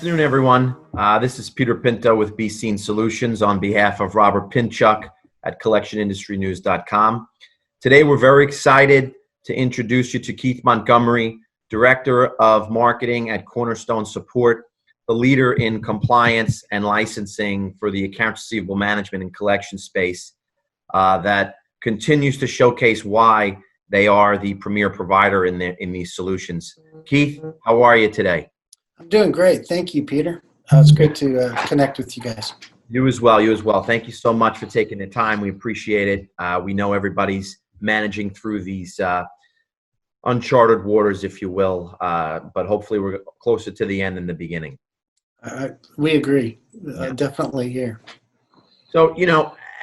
afternoon, everyone. This is Peter Pinto with Be Seen Solutions on behalf of Robert Pinchuk at collectionindustrynews.com. Today, we're very excited to introduce you to Keith Montgomery, Director of Marketing at Cornerstone Support, the leader in compliance and licensing for the accounts receivable management and collection space that continues to showcase why they are the premier provider in these solutions. Keith, how are you today? I'm doing great. Thank you, Peter. It's great to connect with you guys. You as well. You as well. Thank you so much for taking the time. We appreciate it. We know everybody's managing through these uncharted waters, if you will, but hopefully we're closer to the end than the beginning. We agree. Definitely here. So,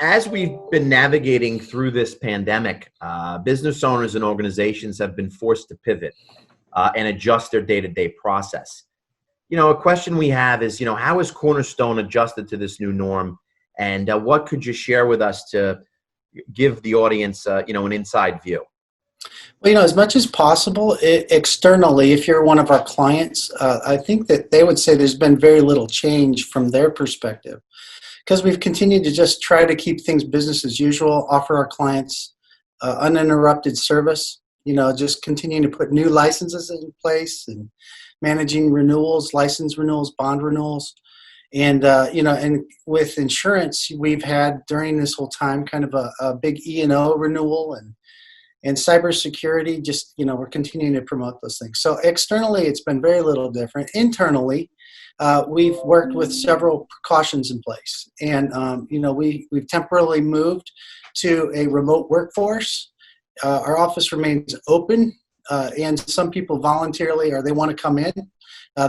as we've been navigating through this pandemic, business owners and organizations have been forced to pivot and adjust their day-to-day process. A question we have is, how has Cornerstone adjusted to this new norm, and what could you share with us to give the audience, an inside view? Well, as much as possible, externally, if you're one of our clients, I think that they would say there's been very little change from their perspective, because we've continued to just try to keep things business as usual, offer our clients uninterrupted service, just continuing to put new licenses in place and managing renewals, license renewals, bond renewals. And, and with insurance, we've had during this whole time kind of a big E&O renewal and cybersecurity, just, we're continuing to promote those things. So externally, it's been very little different. Internally, we've worked with several precautions in place. And, we've temporarily moved to a remote workforce. Our office remains open. And some people voluntarily, or they want to come in.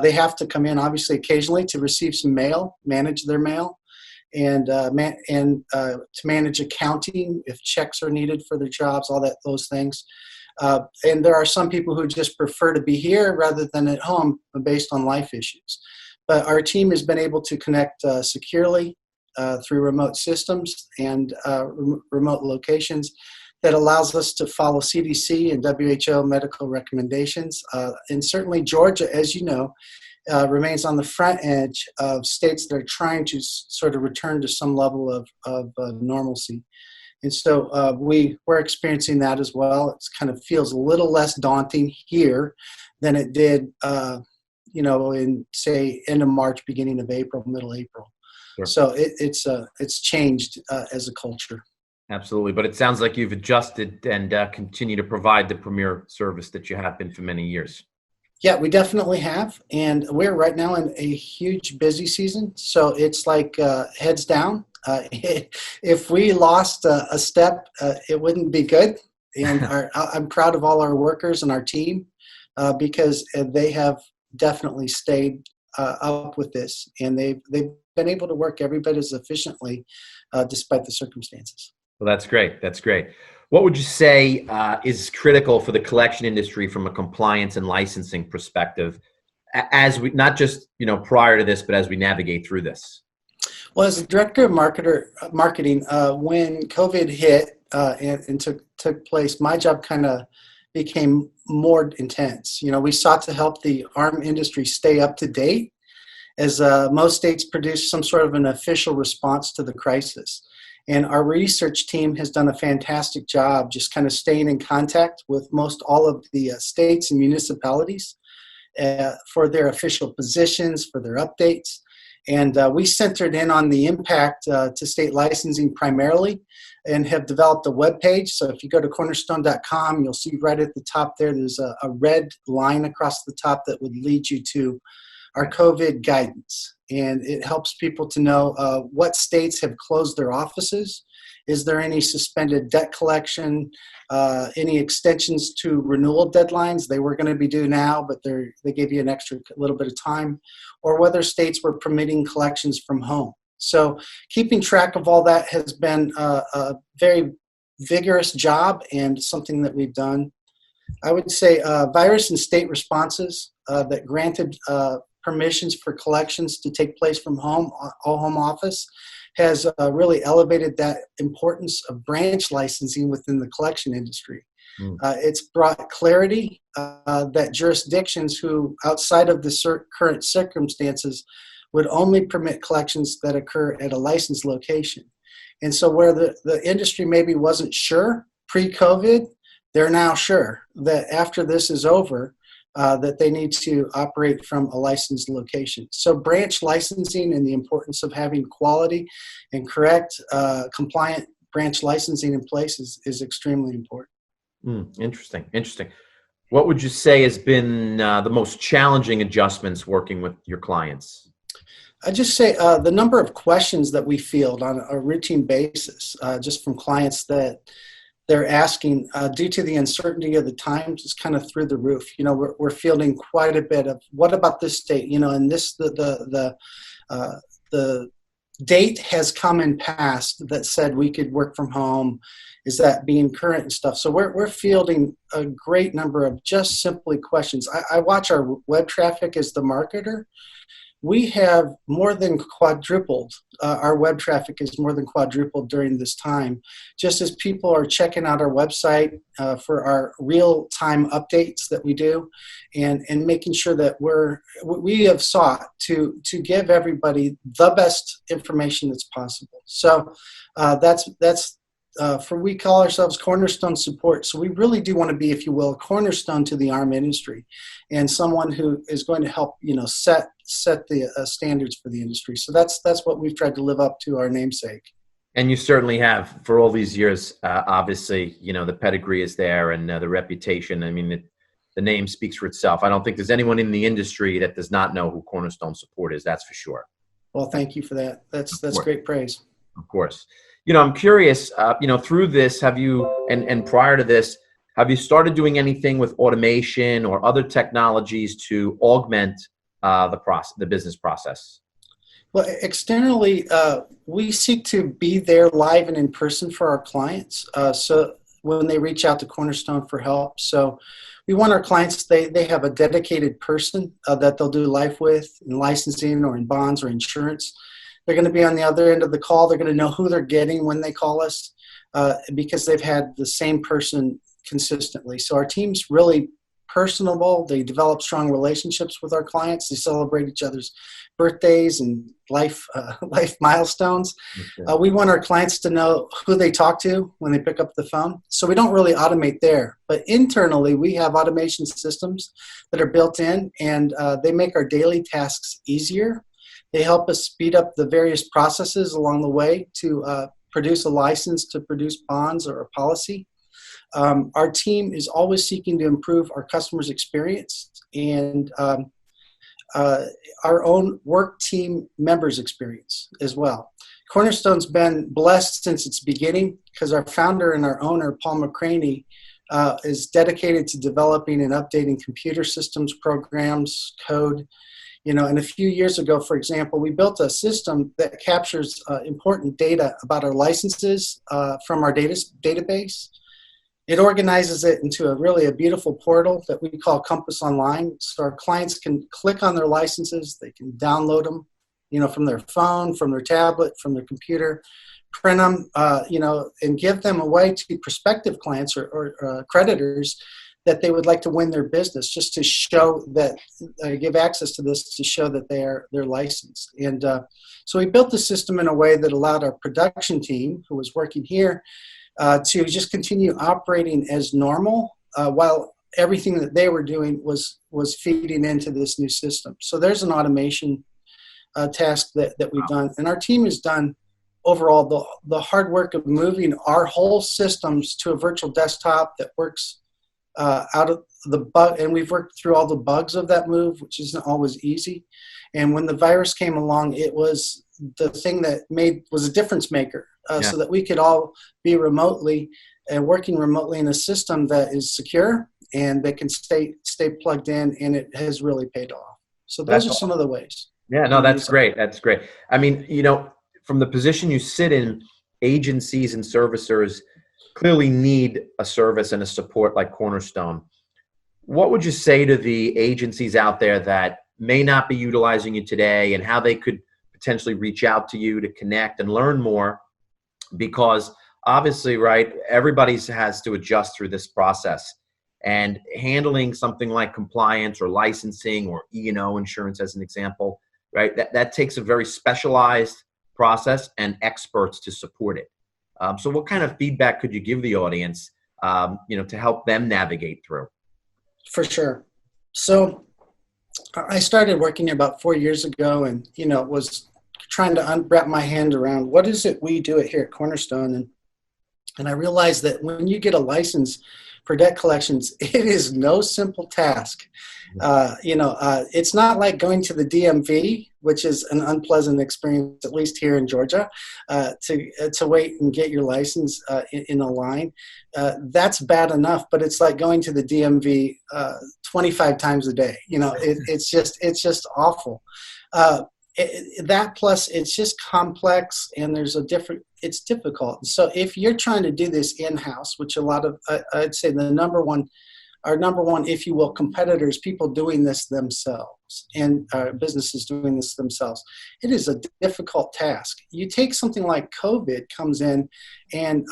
They have to come in, obviously, occasionally to receive some mail, manage their mail, and to manage accounting if checks are needed for their jobs, those things. And there are some people who just prefer to be here rather than at home based on life issues. But our team has been able to connect securely through remote systems and remote locations. That allows us to follow CDC and WHO medical recommendations. And certainly Georgia, as you know, remains on the front edge of states that are trying to sort of return to some level of normalcy. And so we're experiencing that as well. It kind of feels a little less daunting here than it did, in, say, end of March, beginning of April, middle April. Sure. So it's changed as a culture. Absolutely. But it sounds like you've adjusted and continue to provide the premier service that you have been for many years. Yeah, we definitely have. And we're right now in a huge busy season. So it's like heads down. If we lost a step, it wouldn't be good. And I'm proud of all our workers and our team because they have definitely stayed up with this. And they've been able to work every bit as efficiently despite the circumstances. Well, that's great. That's great. What would you say is critical for the collection industry from a compliance and licensing perspective, as we not just prior to this, but as we navigate through this? Well, as a director of marketing, when COVID hit and took place, my job kind of became more intense. We sought to help the arm industry stay up to date, as most states produced some sort of an official response to the crisis. And our research team has done a fantastic job just kind of staying in contact with most all of the states and municipalities for their official positions, for their updates. And we centered in on the impact to state licensing primarily and have developed a web page. So if you go to cornerstone.com, you'll see right at the top there's a red line across the top that would lead you to our COVID guidance. And it helps people to know what states have closed their offices. Is there any suspended debt collection, any extensions to renewal deadlines? They were going to be due now, but they gave you an extra little bit of time, or whether states were permitting collections from home. So keeping track of all that has been a very vigorous job and something that we've done. I would say virus and state responses that granted permissions for collections to take place from home, all home office, has really elevated that importance of branch licensing within the collection industry. Mm. It's brought clarity that jurisdictions who, outside of the current circumstances, would only permit collections that occur at a licensed location. And so where the industry maybe wasn't sure pre-COVID, they're now sure that after this is over, that they need to operate from a licensed location. So branch licensing and the importance of having quality and correct, compliant branch licensing in place is extremely important. Interesting. What would you say has been the most challenging adjustments working with your clients? I just say the number of questions that we field on a routine basis, just from clients that they're asking due to the uncertainty of the times is kind of through the roof. We're fielding quite a bit of what about this date? And this the date has come and passed that said we could work from home. Is that being current and stuff? So we're fielding a great number of just simply questions. I watch our web traffic as the marketer. We have more than quadrupled. Our web traffic is more than quadrupled during this time, just as people are checking out our website for our real-time updates that we do, and making sure that we have sought to give everybody the best information that's possible. So that's we call ourselves Cornerstone Support. So we really do want to be, if you will, a cornerstone to the ARM industry, and someone who is going to help, set the standards for the industry. So that's what we've tried to live up to our namesake. And you certainly have for all these years. Obviously, the pedigree is there and the reputation. I mean, the name speaks for itself. I don't think there's anyone in the industry that does not know who Cornerstone Support is. That's for sure. Well, thank you for that. That's great praise. Of course. I'm curious, through this, have you, and prior to this, have you started doing anything with automation or other technologies to augment the business process? Well, externally, we seek to be there live and in person for our clients. So when they reach out to Cornerstone for help, so we want our clients, they have a dedicated person that they'll do life with in licensing or in bonds or insurance. They're going to be on the other end of the call. They're going to know who they're getting when they call us because they've had the same person consistently. So our team's really personable. They develop strong relationships with our clients. They celebrate each other's birthdays and life milestones. Okay. We want our clients to know who they talk to when they pick up the phone. So we don't really automate there. But internally, we have automation systems that are built in, and they make our daily tasks easier. They help us speed up the various processes along the way to produce a license, to produce bonds or a policy. Our team is always seeking to improve our customers' experience and our own work team members' experience as well. Cornerstone's been blessed since its beginning because our founder and our owner, Paul McCraney, is dedicated to developing and updating computer systems, programs, code. And a few years ago, for example, we built a system that captures important data about our licenses from our database. It organizes it into a beautiful portal that we call Compass Online. So our clients can click on their licenses. They can download them, from their phone, from their tablet, from their computer, print them, and give them away to prospective clients or creditors that they would like to win their business, just to show that, give access to this to show that they're licensed. And so we built the system in a way that allowed our production team, who was working here, to just continue operating as normal while everything that they were doing was feeding into this new system. So there's an automation task that we've done. And our team has done overall the hard work of moving our whole systems to a virtual desktop that works out of the bug, and we've worked through all the bugs of that move, which isn't always easy. And when the virus came along, it was the thing that was a difference maker, so that we could all be remotely and working remotely in a system that is secure and that can stay plugged in, and it has really paid off. So those are some of the ways. Yeah, no, that's great. That's great. I mean, from the position you sit in, agencies and servicers clearly need a service and a support like Cornerstone. What would you say to the agencies out there that may not be utilizing you today, and how they could potentially reach out to you to connect and learn more? Because obviously, right, everybody has to adjust through this process. And handling something like compliance or licensing or E&O insurance, as an example, right, that takes a very specialized process and experts to support it. So what kind of feedback could you give the audience, to help them navigate through? For sure. So I started working here about 4 years ago, and was trying to wrap my hand around what is it we do it here at Cornerstone, and I realized that when you get a license for debt collections, it is no simple task. It's not like going to the DMV, which is an unpleasant experience, at least here in Georgia, to wait and get your license in a line. That's bad enough, but it's like going to the DMV 25 times a day. It's just awful. That plus it's just complex, and it's difficult. So if you're trying to do this in-house, which a lot of, I'd say our number one, if you will, competitors, people doing this themselves and businesses doing this themselves, it is a difficult task. You take something like COVID comes in, and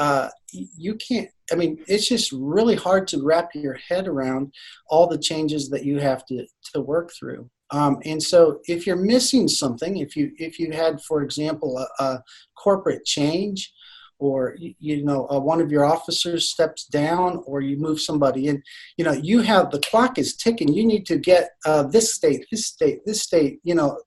you can't, it's just really hard to wrap your head around all the changes that you have to work through. And so if you're missing something, if you had, for example, a corporate change, or one of your officers steps down, or you move somebody in, you have, the clock is ticking. You need to get this state, the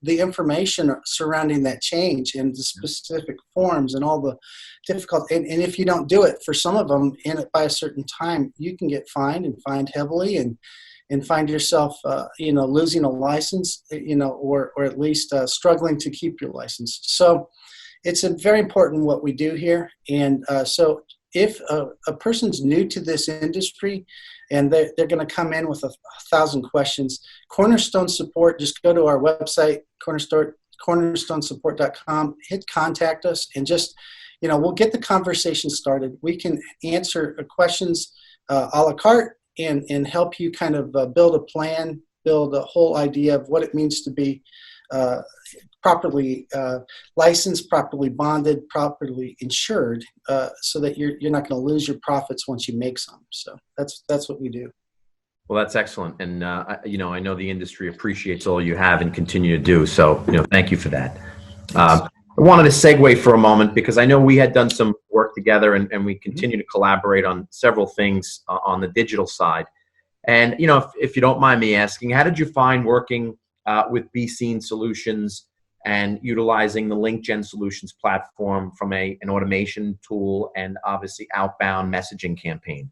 information surrounding that change and the specific forms and all the difficult. And if you don't do it for some of them by a certain time, you can get fined and fined heavily, and find yourself, losing a license, or at least struggling to keep your license. So it's very important what we do here. And so if a person's new to this industry and they're going to come in with 1,000 questions, Cornerstone Support, just go to our website, cornerstonesupport.com, hit contact us, and just, we'll get the conversation started. We can answer questions a la carte, and help you kind of build a plan, build a whole idea of what it means to be properly licensed, properly bonded, properly insured, so that you're not going to lose your profits once you make some. So that's what we do. Well, that's excellent. And, I know the industry appreciates all you have and continue to do. So, thank you for that. I wanted to segue for a moment, because I know we had done some work together, and we continue to collaborate on several things on the digital side. And, if you don't mind me asking, how did you find working with Be Seen Solutions and utilizing the LinkGen Solutions platform from an automation tool and obviously outbound messaging campaign?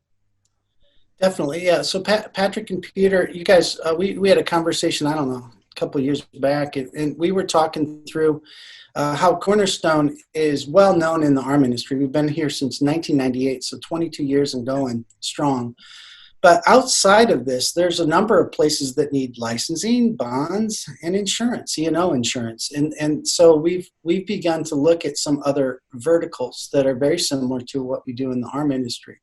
Definitely, yeah. So Patrick and Peter, you guys, we had a conversation, I don't know, a couple of years back, and we were talking through how Cornerstone is well known in the ARM industry. We've been here since 1998, so 22 years and going strong. But outside of this, there's a number of places that need licensing, bonds, and insurance, insurance. And so we've begun to look at some other verticals that are very similar to what we do in the ARM industry.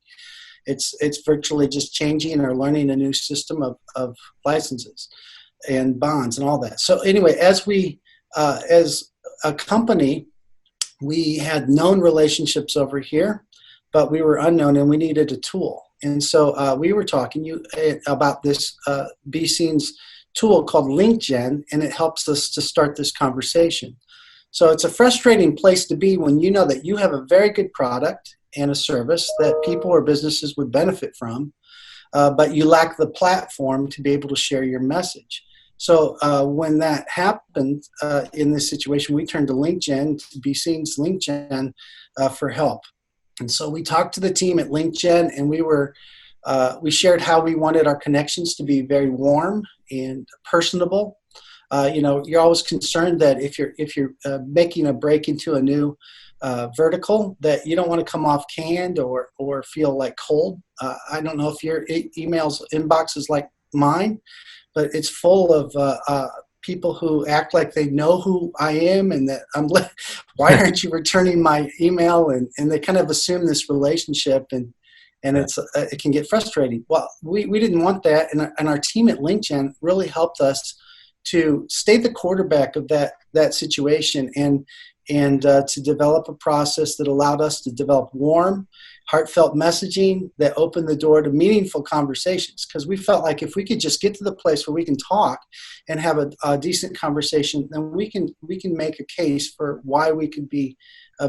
It's virtually just changing or learning a new system of licenses and bonds and all that. So anyway, as a company, we had known relationships over here, but we were unknown, and we needed a tool. And so we were talking about this Be Seen's tool called LinkGen, and it helps us to start this conversation. So it's a frustrating place to be when you know that you have a very good product and a service that people or businesses would benefit from, but you lack the platform to be able to share your message. So when that happened in this situation, we turned to LinkGen, to Be Seen's LinkGen, for help. And so we talked to the team at LinkGen, and we shared how we wanted our connections to be very warm and personable. You're always concerned that if you're making a break into a new vertical, that you don't want to come off canned or feel like cold. I don't know if your emails inbox is like mine, but it's full of people who act like they know who I am, and that I'm like, why aren't you returning my email? And they kind of assume this relationship, and it can get frustrating. Well, we didn't want that, and our team at LinkGen really helped us to stay the quarterback of that situation, and and to develop a process that allowed us to develop warm, heartfelt messaging that opened the door to meaningful conversations. Because we felt like if we could just get to the place where we can talk and have a decent conversation, then we can make a case for why we could be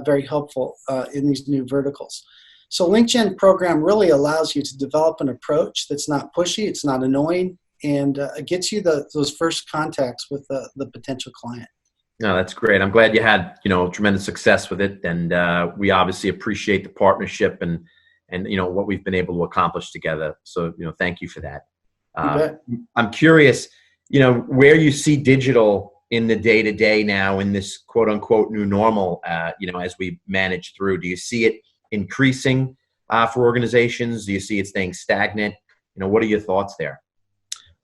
very helpful in these new verticals. So LinkGen program really allows you to develop an approach that's not pushy, it's not annoying, and it gets you those first contacts with the potential client. No, that's great. I'm glad you had, tremendous success with it. And we obviously appreciate the partnership and what we've been able to accomplish together. So, thank you for that. You bet. I'm curious, where you see digital in the day-to-day now in this quote unquote new normal, as we manage through. Do you see it increasing for organizations? Do you see it staying stagnant? What are your thoughts there?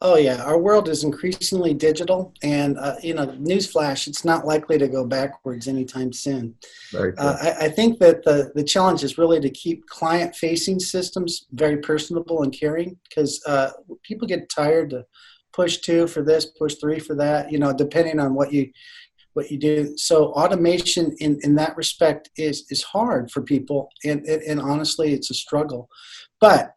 Oh yeah, our world is increasingly digital, and newsflash, it's not likely to go backwards anytime soon. Very true. I think that the challenge is really to keep client-facing systems very personable and caring, because people get tired to push 2 for this, push 3 for that, depending on what you do. So automation in that respect is hard for people, and honestly, it's a struggle. But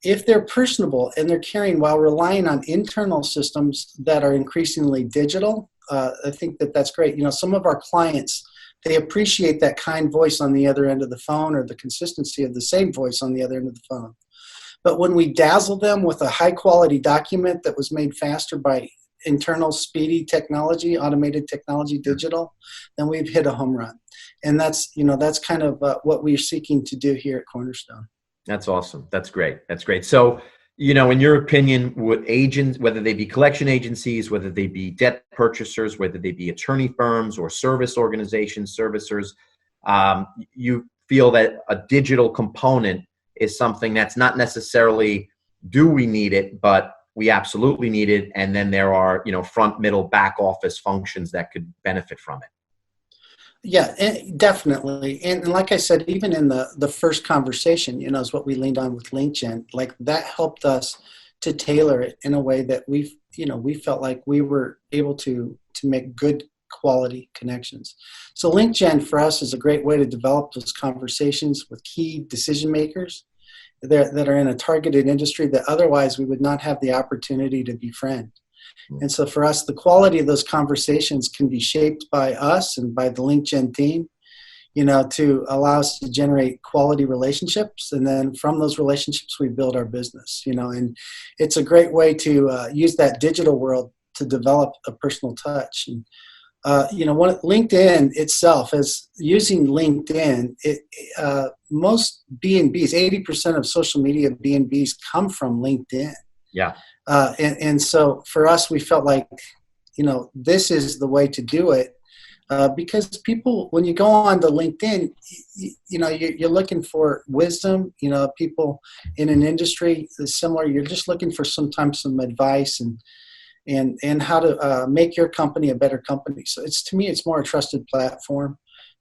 if they're personable and they're caring while relying on internal systems that are increasingly digital, I think that's great. Some of our clients, they appreciate that kind voice on the other end of the phone, or the consistency of the same voice on the other end of the phone. But when we dazzle them with a high quality document that was made faster by internal speedy technology, automated technology, digital, then we've hit a home run. And that's kind of what we're seeking to do here at Cornerstone. That's awesome. That's great. That's great. So, in your opinion, would agents, whether they be collection agencies, whether they be debt purchasers, whether they be attorney firms or service organizations, servicers, you feel that a digital component is something that's not necessarily, do we need it, but we absolutely need it. And then there are, front, middle, back office functions that could benefit from it. Yeah, definitely. And like I said, even in the first conversation, is what we leaned on with LinkGen. Like that helped us to tailor it in a way that we felt like we were able to make good quality connections. So LinkGen for us is a great way to develop those conversations with key decision makers that are in a targeted industry that otherwise we would not have the opportunity to befriend. And so for us, the quality of those conversations can be shaped by us and by the LinkGen team, to allow us to generate quality relationships. And then from those relationships, we build our business, and it's a great way to use that digital world to develop a personal touch. And, LinkedIn itself, as using LinkedIn, most B&Bs, 80% of social media B&Bs come from LinkedIn. Yeah. And so for us, we felt like, this is the way to do it, because people, when you go on to LinkedIn, you're looking for wisdom, people in an industry that's similar, you're just looking for sometimes some advice and how to make your company a better company. So to me, it's more a trusted platform,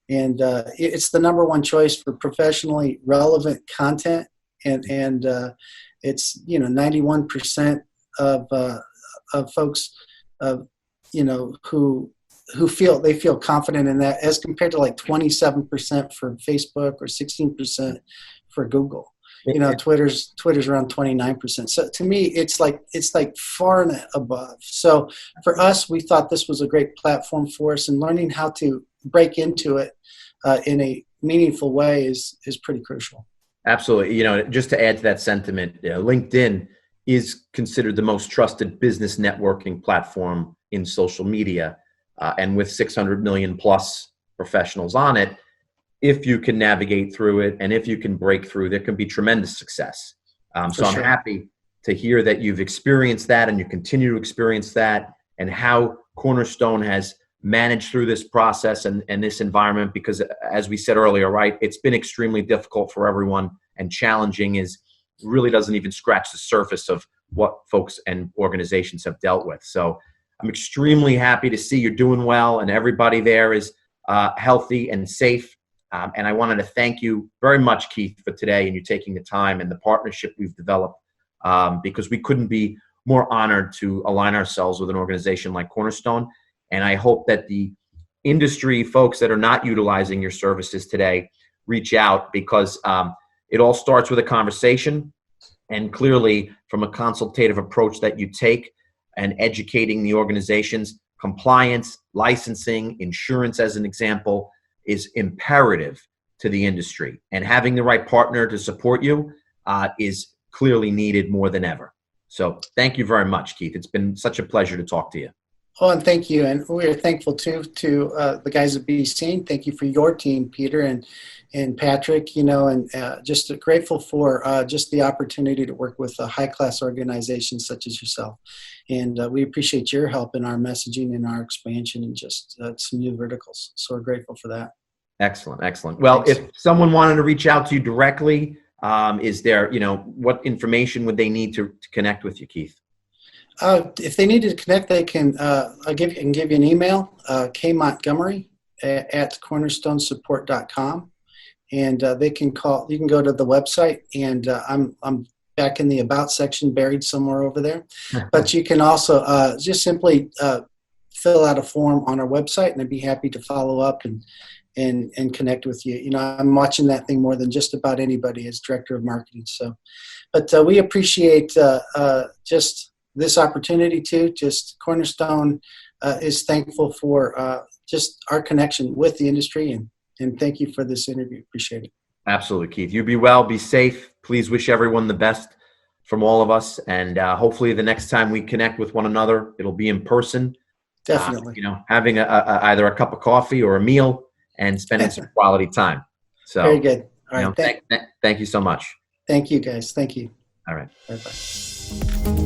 and it's the number one choice for professionally relevant content. And it's 91% of folks who feel confident in that, as compared to like 27% for Facebook or 16% for Google. Twitter's around 29%. So to me, it's like far and above. So for us, we thought this was a great platform for us, and learning how to break into it in a meaningful way is pretty crucial. Absolutely. Just to add to that sentiment, LinkedIn is considered the most trusted business networking platform in social media. And with 600 million plus professionals on it, if you can navigate through it and if you can break through, there can be tremendous success. So I'm happy to hear that you've experienced that and you continue to experience that, and how Cornerstone has managed through this process and this environment, because as we said earlier, right, it's been extremely difficult for everyone, and challenging really doesn't even scratch the surface of what folks and organizations have dealt with. So I'm extremely happy to see you're doing well and everybody there is healthy and safe. And I wanted to thank you very much, Keith, for today and you taking the time and the partnership we've developed, because we couldn't be more honored to align ourselves with an organization like Cornerstone. And I hope that the industry folks that are not utilizing your services today reach out, because it all starts with a conversation, and clearly from a consultative approach that you take and educating the organizations. Compliance, licensing, insurance, as an example, is imperative to the industry, and having the right partner to support you is clearly needed more than ever. So thank you very much, Keith. It's been such a pleasure to talk to you. Oh, and thank you. And we're thankful too to the guys at Be Seen. Thank you for your team, Peter and Patrick, and just grateful for just the opportunity to work with high-class organizations such as yourself. And we appreciate your help in our messaging and our expansion and just some new verticals. So we're grateful for that. Excellent, excellent. Well, Thanks. if someone wanted to reach out to you directly, is there, what information would they need to connect with you, Keith? If they need to connect, they can. I can give you an email, Montgomery at cornerstonesupport.com, and they can call. You can go to the website, and I'm back in the About section, buried somewhere over there. But you can also just simply fill out a form on our website, and I'd be happy to follow up and connect with you. I'm watching that thing more than just about anybody as director of marketing. So, but we appreciate just this opportunity too. Just Cornerstone is thankful for just our connection with the industry, and thank you for this interview. Appreciate it. Absolutely, Keith. You be well, be safe. Please wish everyone the best from all of us, and hopefully the next time we connect with one another, it'll be in person. Definitely. Having either a cup of coffee or a meal and spending some quality time. So very good. All right. Thank you so much. Thank you, guys. Thank you. All right. Bye-bye.